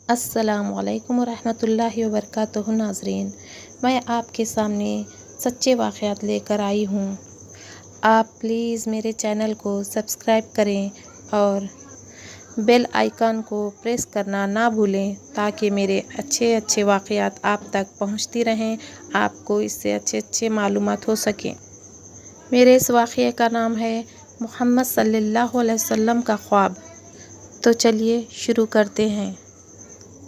अस्सलामु अलैकुम वरहमतुल्लाहि वबरकातुहू। नाज़रीन, मैं आपके सामने सच्चे वाक़यात लेकर आई हूँ। आप प्लीज़ मेरे चैनल को सब्सक्राइब करें और बेल आइकन को प्रेस करना ना भूलें ताकि मेरे अच्छे वाक़यात आप तक पहुँचती रहें, आपको इससे अच्छे मालूमात हो सकें। मेरे इस वाक़ये का नाम है मोहम्मद सल्लल्लाहु अलैहि वसल्लम का ख्वाब। तो चलिए शुरू करते हैं।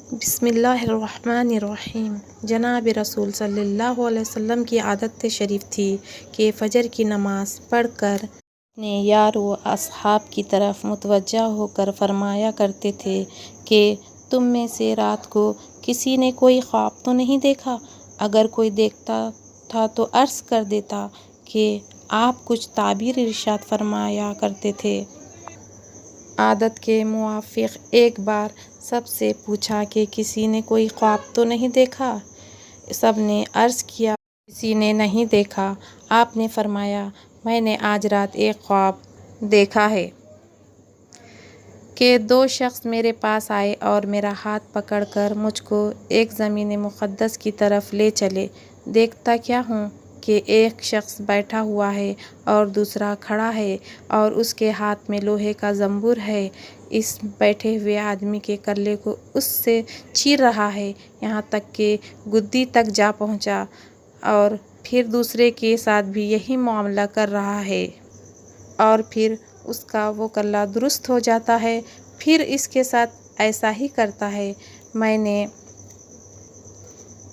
बिस्मिल्लाहिर्रहमानिर्रहीम। जनाब रसूल सल्लल्लाहु अलैहि वसल्लम की आदत शरीफ थी कि फ़जर की नमाज़ पढ़कर अपने यार व असहाब की तरफ मुतवज्जा होकर फरमाया करते थे कि तुम में से रात को किसी ने कोई ख्वाब तो नहीं देखा? अगर कोई देखता था तो अर्ज़ कर देता कि आप कुछ ताबीर इरशाद फरमाया करते थे। आदत के मुवाफ़िक़ एक बार सबसे पूछा कि किसी ने कोई ख्वाब तो नहीं देखा? सब ने अर्ज़ किया किसी ने नहीं देखा। आपने फरमाया, मैंने आज रात एक ख्वाब देखा है कि दो शख्स मेरे पास आए और मेरा हाथ पकड़कर मुझको एक ज़मीन मुक़द्दस की तरफ ले चले। देखता क्या हूँ कि एक शख्स बैठा हुआ है और दूसरा खड़ा है और उसके हाथ में लोहे का ज़ंबूर है। इस बैठे हुए आदमी के कल्ले को उससे चीर रहा है, यहाँ तक कि गुद्दी तक जा पहुँचा, और फिर दूसरे के साथ भी यही मामला कर रहा है और फिर उसका वो कल्ला दुरुस्त हो जाता है, फिर इसके साथ ऐसा ही करता है। मैंने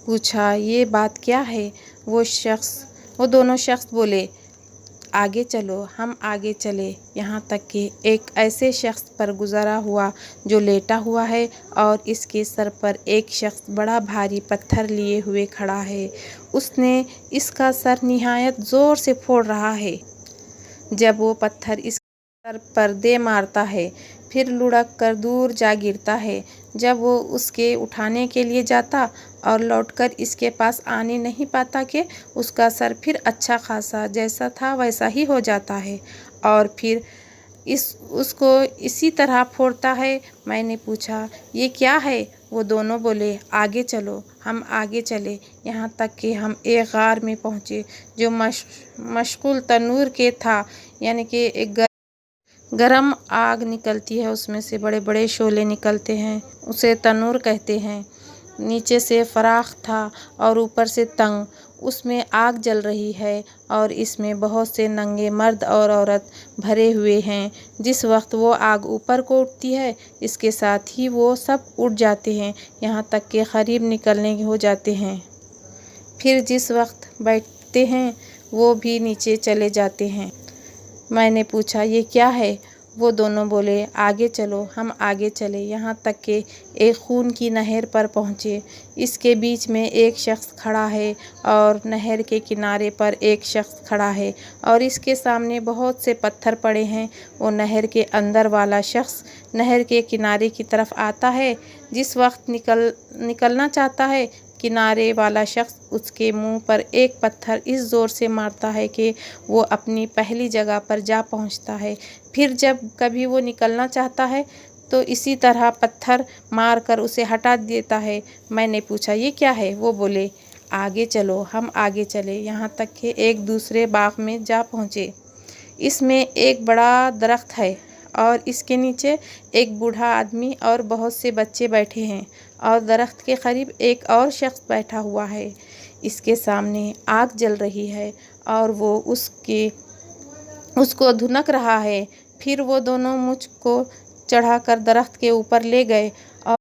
पूछा, ये बात क्या है? वो दोनों शख्स बोले, आगे चलो। हम आगे चले, यहाँ तक कि एक ऐसे शख्स पर गुज़रा हुआ जो लेटा हुआ है और इसके सर पर एक शख्स बड़ा भारी पत्थर लिए हुए खड़ा है। उसने इसका सर निहायत ज़ोर से फोड़ रहा है। जब वो पत्थर इसके सर पर दे मारता है, फिर लुढ़क कर दूर जा गिरता है। जब वो उसके उठाने के लिए जाता और लौटकर इसके पास आने नहीं पाता कि उसका सर फिर अच्छा खासा जैसा था वैसा ही हो जाता है और फिर उसको इसी तरह फोड़ता है। मैंने पूछा, ये क्या है? वो दोनों बोले, आगे चलो। हम आगे चले, यहाँ तक कि हम एक गार में पहुँचे जो मशगूल तनूर के था, यानी कि एक गरम आग निकलती है, उसमें से बड़े बड़े शोले निकलते हैं, उसे तनूर कहते हैं। नीचे से फराख था और ऊपर से तंग, उसमें आग जल रही है और इसमें बहुत से नंगे मर्द और औरत भरे हुए हैं। जिस वक्त वो आग ऊपर को उठती है, इसके साथ ही वो सब उड़ जाते हैं, यहाँ तक कि करीब निकलने हो जाते हैं। फिर जिस वक्त बैठते हैं वो भी नीचे चले जाते हैं। मैंने पूछा, ये क्या है? वो दोनों बोले, आगे चलो। हम आगे चले, यहाँ तक कि एक खून की नहर पर पहुँचे। इसके बीच में एक शख्स खड़ा है और नहर के किनारे पर एक शख्स खड़ा है और इसके सामने बहुत से पत्थर पड़े हैं। वो नहर के अंदर वाला शख्स नहर के किनारे की तरफ आता है। जिस वक्त निकलना चाहता है, किनारे वाला शख्स उसके मुंह पर एक पत्थर इस ज़ोर से मारता है कि वो अपनी पहली जगह पर जा पहुंचता है। फिर जब कभी वो निकलना चाहता है तो इसी तरह पत्थर मार कर उसे हटा देता है। मैंने पूछा, ये क्या है? वो बोले, आगे चलो। हम आगे चले, यहाँ तक कि एक दूसरे बाग में जा पहुँचे। इसमें एक बड़ा दरख्त है और इसके नीचे एक बूढ़ा आदमी और बहुत से बच्चे बैठे हैं और दरख्त के करीब एक और शख्स बैठा हुआ है। इसके सामने आग जल रही है और वो उसको धुनक रहा है। फिर वो दोनों मुझको चढ़ाकर दरख्त के ऊपर ले गए और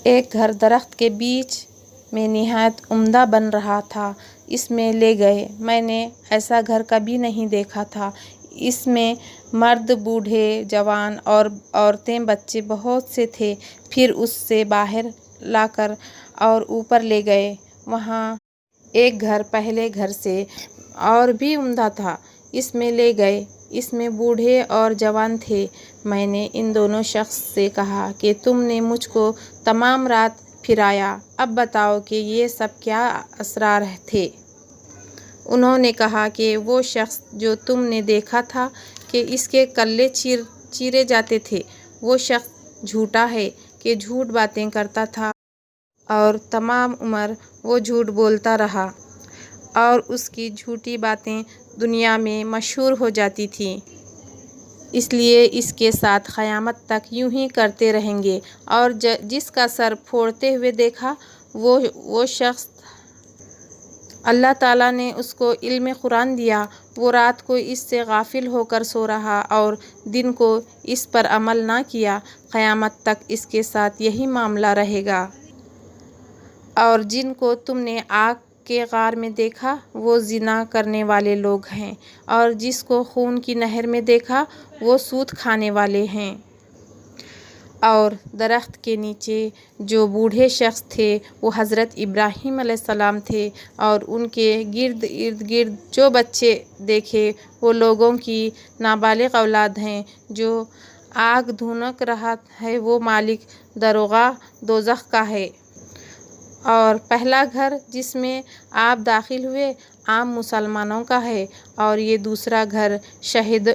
एक घर दरख्त के बीच में निहायत उम्दा बन रहा था, इसमें ले गए। मैंने ऐसा घर कभी नहीं देखा था। इसमें मर्द, बूढ़े, जवान और औरतें, बच्चे बहुत से थे। फिर उससे बाहर लाकर और ऊपर ले गए। वहाँ एक घर पहले घर से और भी उम्दा था, इसमें ले गए। इसमें बूढ़े और जवान थे। मैंने इन दोनों शख्स से कहा कि तुमने मुझको तमाम रात फिराया, अब बताओ कि ये सब क्या असरार थे? उन्होंने कहा कि वो शख्स जो तुमने देखा था कि इसके कल्ले चीरे जाते थे, वो शख्स झूठा है کہ جھوٹ باتیں کرتا تھا اور تمام عمر وہ جھوٹ بولتا رہا اور اس کی جھوٹی باتیں دنیا میں مشہور ہو جاتی تھیں۔ اس لیے اس کے ساتھ قیامت تک یوں ہی کرتے رہیں گے۔ اور جس کا سر پھوڑتے ہوئے دیکھا وہ شخص اللہ تعالیٰ نے اس کو علم قرآن دیا، وہ رات کو اس سے غافل ہو کر سو رہا اور دن کو اس پر عمل نہ کیا، قیامت تک اس کے ساتھ یہی معاملہ رہے گا۔ اور جن کو تم نے آگ کے غار میں دیکھا وہ زنا کرنے والے لوگ ہیں، اور جس کو خون کی نہر میں دیکھا وہ سود کھانے والے ہیں۔ اور درخت کے نیچے جو بوڑھے شخص تھے وہ حضرت ابراہیم علیہ السلام تھے، اور ان کے ارد گرد جو بچے دیکھے وہ لوگوں کی نابالغ اولاد ہیں۔ جو آگ دھونک رہا ہے وہ مالک داروغہ دوزخ کا ہے۔ اور پہلا گھر جس میں آپ داخل ہوئے عام مسلمانوں کا ہے، اور یہ دوسرا گھر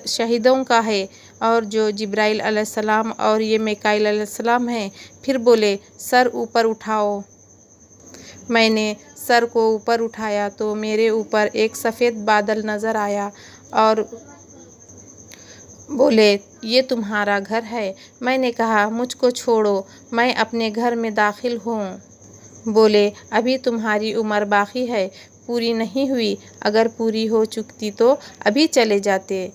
شہیدوں کا ہے، اور جو جبرائیل علیہ السلام اور یہ میکائیل علیہ السلام ہیں۔ پھر بولے سر اوپر اٹھاؤ۔ میں نے سر کو اوپر اٹھایا تو میرے اوپر ایک سفید بادل نظر آیا اور بولے یہ تمہارا گھر ہے۔ میں نے کہا مجھ کو چھوڑو، میں اپنے گھر میں داخل ہوں۔ بولے ابھی تمہاری عمر باقی ہے، پوری نہیں ہوئی، اگر پوری ہو چکتی تو ابھی چلے جاتے۔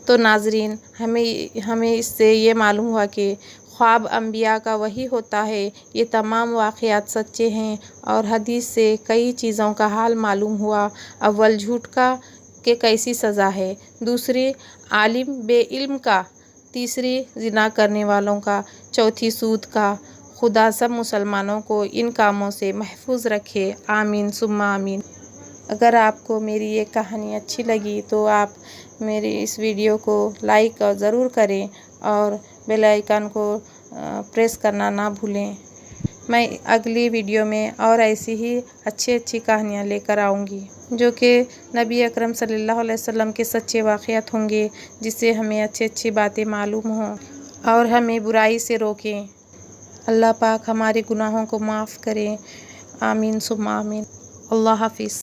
تو ناظرین، ہمیں اس سے یہ معلوم ہوا کہ خواب انبیاء کا وحی ہوتا ہے۔ یہ تمام واقعات سچے ہیں، اور حدیث سے کئی چیزوں کا حال معلوم ہوا۔ اول جھوٹ کا کہ کیسی سزا ہے، دوسری عالم بے علم کا، تیسری زنا کرنے والوں کا، چوتھی سود کا۔ خدا سب مسلمانوں کو ان کاموں سے محفوظ رکھے، آمین ثم آمین۔ اگر آپ کو میری یہ کہانی اچھی لگی تو آپ میری اس ویڈیو کو لائک ضرور کریں اور بیل آئیکن کو پریس کرنا نہ بھولیں۔ میں اگلی ویڈیو میں اور ایسی ہی اچھی کہانیاں لے کر آؤں گی جو کہ نبی اکرم صلی اللہ علیہ وسلم کے سچے واقعات ہوں گے، جس سے ہمیں اچھی باتیں معلوم ہوں اور ہمیں برائی سے روکیں۔ اللہ پاک ہمارے گناہوں کو معاف کریں، آمین ثم آمین۔ اللہ حافظ۔